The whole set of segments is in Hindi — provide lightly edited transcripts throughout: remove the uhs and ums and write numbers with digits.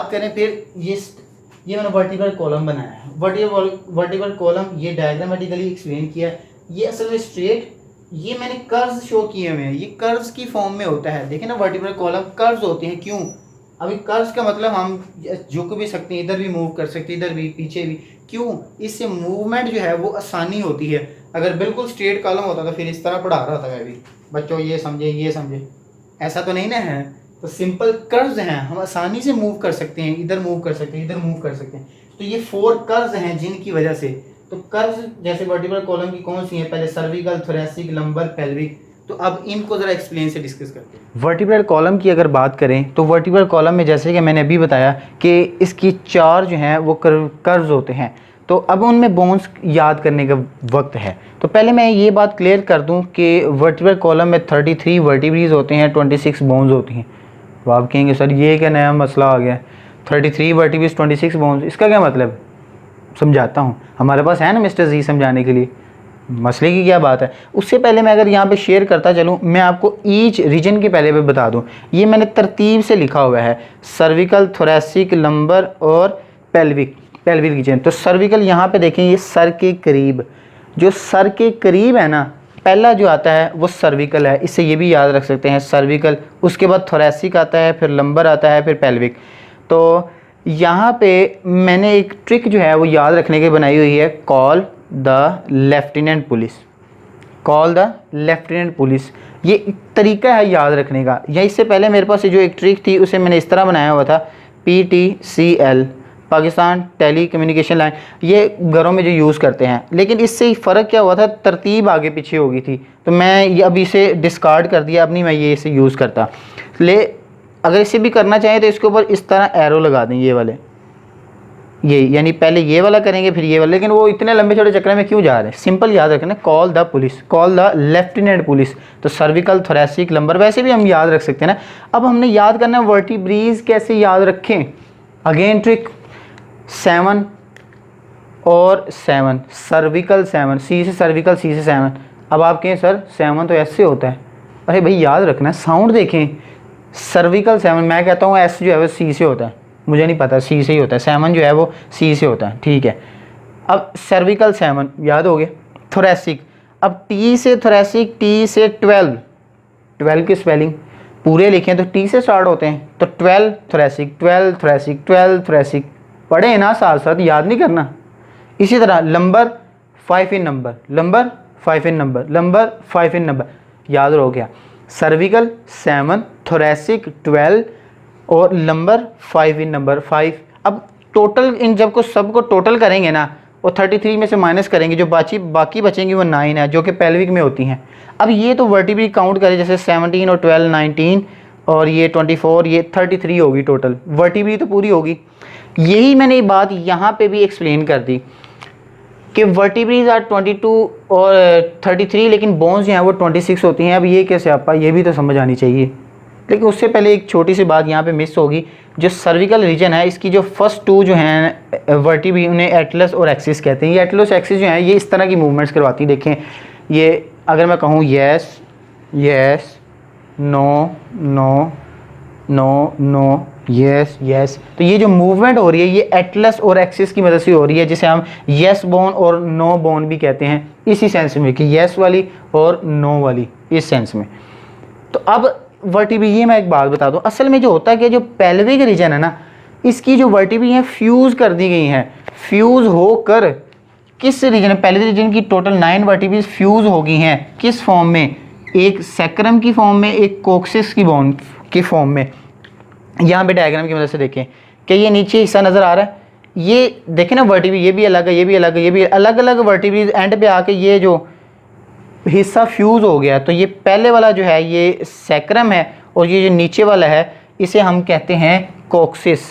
बात करें फिर ये मैंने वर्टिकल कॉलम बनाया है। वर्टिकल कॉलम ये डायग्रामेटिकली एक्सप्लेन किया है। ये असल में स्ट्रेट, ये मैंने कर्व्स शो किए हुए हैं, ये कर्व्स की फॉर्म में होता है। देखें ना वर्टिकल कॉलम कर्व्स होते हैं, क्यों? अभी कर्व्स का मतलब हम झुक भी सकते हैं, इधर भी मूव कर सकते हैं, इधर भी, पीछे भी। क्यों? इससे मूवमेंट जो है वो आसानी होती है। अगर बिल्कुल स्ट्रेट कॉलम होता तो फिर इस तरह पढ़ा रहा था मैं भी, बच्चों ये समझे ये समझे, ऐसा तो नहीं ना है। तो सिंपल कर्व्स हैं, हम आसानी से मूव कर सकते हैं, इधर मूव कर सकते हैं, इधर मूव कर सकते हैं। तो ये 4 कर्व्स हैं जिनकी वजह से, तो कर्व्स जैसे वर्टिकल कॉलम की कौन सी है, पहले सर्विकल, थोरैसिक, लंबर, पेल्विक। तो अब इनको ज़रा एक्सप्लेन से डिस्कस करते हैं। वर्टिब्रल कॉलम की अगर बात करें तो वर्टिब्रल कॉलम में जैसे कि मैंने अभी बताया कि इसकी 4 जो हैं वो कर्व्स होते हैं। तो अब उनमें बोन्स याद करने का वक्त है। तो पहले मैं ये बात क्लियर कर दूं कि वर्टिब्रल कॉलम में 33 वर्टिब्रीज होते हैं, 26 बोन्स होती हैं। तो आप कहेंगे सर ये क्या नया मसला आ गया, 33 वर्टिब्रीज 26 बोन्स, इसका क्या मतलब? समझाता हूँ, हमारे पास है ना मिस्टर जी समझाने के लिए, मसले की क्या बात है। उससे पहले मैं अगर यहाँ पे शेयर करता चलूँ, मैं आपको ईच रीजन के पहले पे बता दूँ। ये मैंने तरतीब से लिखा हुआ है, सर्विकल, थोरैसिक, लंबर और पेल्विक रीजन। तो सर्विकल यहाँ पे देखें, ये सर के करीब, जो सर के करीब है ना, पहला जो आता है वो सर्विकल है, इससे ये भी याद रख सकते हैं सर्विकल। उसके बाद थोरैसिक आता है, फिर लंबर आता है, फिर पेल्विक। तो यहाँ पे मैंने एक ट्रिक जो है वो याद रखने की बनाई हुई है, call the lieutenant police. Call the lieutenant police, ये एक तरीका है याद रखने का। या इससे पहले मेरे पास जो एक ट्रिक थी उसे मैंने इस तरह बनाया हुआ था, PTCL, Pakistan telecommunication line, ये घरों में जो यूज़ करते हैं। लेकिन इससे फ़र्क क्या हुआ था, तरतीब आगे पीछे हो गई थी, तो मैं ये अब इसे डिस्कार्ड कर दिया, अब नहीं मैं ये इसे यूज़ करता। अगर इसे भी करना चाहें तो इसके ऊपर इस तरह एरो लगा दें, ये वाले, ये यानी पहले ये वाला करेंगे फिर ये वाला। लेकिन वो इतने लंबे छोटे चक्कर में क्यों जा रहे हैं, सिंपल याद रखना, call the police, call the lieutenant police. तो सर्विकल, थोरैसिक, लंबर वैसे भी हम याद रख सकते हैं ना। अब हमने याद करना है वर्टिब्रीज कैसे याद रखें। अगेन ट्रिक, 7 और 7, सर्विकल 7, सी से सर्विकल, सी से 7। अब आप कहें सर 7 तो ऐसे होता है, अरे भाई याद रखना है, साउंड देखें, सर्विकल 7, मैं कहता हूँ एस जो है वो सी से होता है, मुझे नहीं पता, सी से ही होता है, 7 जो है वो सी से होता है, ठीक है। अब सर्विकल 7 याद हो गया। थोरैसिक, अब टी से थोरैसिक, टी से 12 की स्पेलिंग पूरे लिखें तो टी से स्टार्ट होते हैं, तो 12 थोरैसिक, 12 थोरैसिक, 12 थोरैसिक, पढ़े ना साथ साथ, याद नहीं करना। इसी तरह लंबर 5 इन नंबर, लंबर 5 इन नंबर, लंबर 5 इन नंबर, याद हो गया। सर्विकल 7, थोरैसिक 12 और लंबर 5 इन नंबर 5। अब टोटल इन जब को सबको टोटल करेंगे ना, और 33 में से माइनस करेंगे, जो बाकी बचेंगी वो 9 है, जो कि पेल्विक में होती हैं। अब ये तो वर्टिब्री काउंट करें, जैसे 17 और 12 19 और ये 24, ये 33 होगी टोटल, वर्टिब्री तो पूरी होगी। यही मैंने बात यहाँ पे भी एक्सप्लेन कर दी कि वर्टिब्रीज आर 22 और 33, लेकिन बोन्स जो हैं वो 26 होती हैं। अब ये कैसे आपा, ये भी तो समझ आनी चाहिए। लेकिन उससे पहले एक छोटी सी बात यहाँ पे मिस होगी, जो सर्विकल रीजन है इसकी जो फर्स्ट 2 जो हैं वर्टिब्री, उन्हें एटलस और एक्सिस कहते हैं। ये एटलस एक्सिस जो है ये इस तरह की मूवमेंट्स करवाती हैं। देखें, ये अगर मैं कहूँ yes yes, no no, no no, yes yes, तो ये जो मूवमेंट हो रही है ये एटलस और एक्सिस की मदद से हो रही है, जिसे हम यस बोन और नो बोन भी कहते हैं, इसी सेंस में कि यस वाली और नो वाली, इस सेंस में। तो अब वर्टिब्री, ये मैं एक बात बता दूं, असल में जो होता है कि जो पेल्विक रीजन है ना, इसकी जो वर्टिब्री है फ्यूज़ कर दी गई हैं, फ्यूज़ होकर किस रीजन, पेल्विक रीजन की टोटल 9 वर्टिब्रीज फ्यूज़ हो गई हैं, किस फॉर्म में, एक सैक्रम की फॉर्म में, एक कोक्सिस की बोन की फॉर्म में। यहाँ पे डायग्राम की मदद से देखें कि ये नीचे हिस्सा नज़र आ रहा है, ये देखें ना वर्टिब्री, ये भी अलग है, ये भी अलग है, ये भी अलग अलग वर्टिब्रीज, एंड पे आके ये जो हिस्सा फ्यूज़ हो गया। तो ये पहले वाला जो है ये सैक्रम है, और ये जो नीचे वाला है इसे हम कहते हैं कोक्सिस।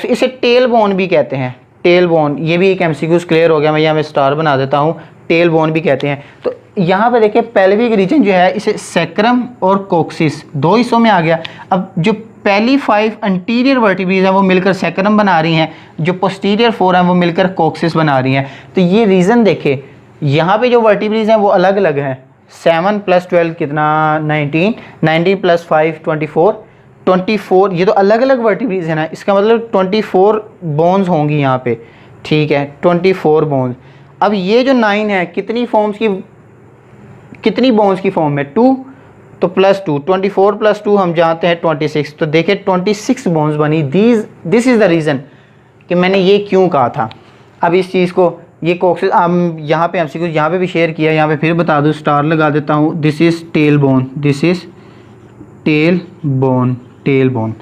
इसे टेल बोन भी कहते हैं, टेल बोन, ये भी एक एमसीक्यूज क्लियर हो गया, मैं यहाँ में स्टार बना देता हूँ, टेल बोन भी कहते हैं। तो यहाँ पे देखिए पेल्विक रीजन जो है इसे सैक्रम और कोक्सिस 2 हिस्सों में आ गया। अब जो पहली 5 अंटीरियर वर्टिब्रीज हैं वो मिलकर सैक्रम बना रही हैं, जो पोस्टीरियर 4 हैं वो मिलकर कोक्सिस बना रही हैं। तो ये रीज़न देखे, यहाँ पे जो वर्टिब्रीज हैं वो अलग अलग हैं, 7 + 12 कितना 19, 19 + 5 24, 24, ये तो अलग अलग वर्टिब्रेज है ना, इसका मतलब 24 बोन्स होंगी यहाँ पे, ठीक है, 24 बोन्स। अब ये जो 9 है कितनी फॉर्म्स की, कितनी बोन्स की फॉर्म में, 2, तो +2, 24 + 2 हम जानते हैं 26, तो देखिए 26 बोन्स बनी। दिस इज़ द रीज़न कि मैंने ये क्यों कहा था। अब इस चीज़ को ये कोक्सेस हम यहाँ पे एमसीक्यू यहाँ पे भी शेयर किया, यहाँ पे फिर बता दूँ, स्टार लगा देता हूँ। This is tail bone, this is tail bone, tail bone.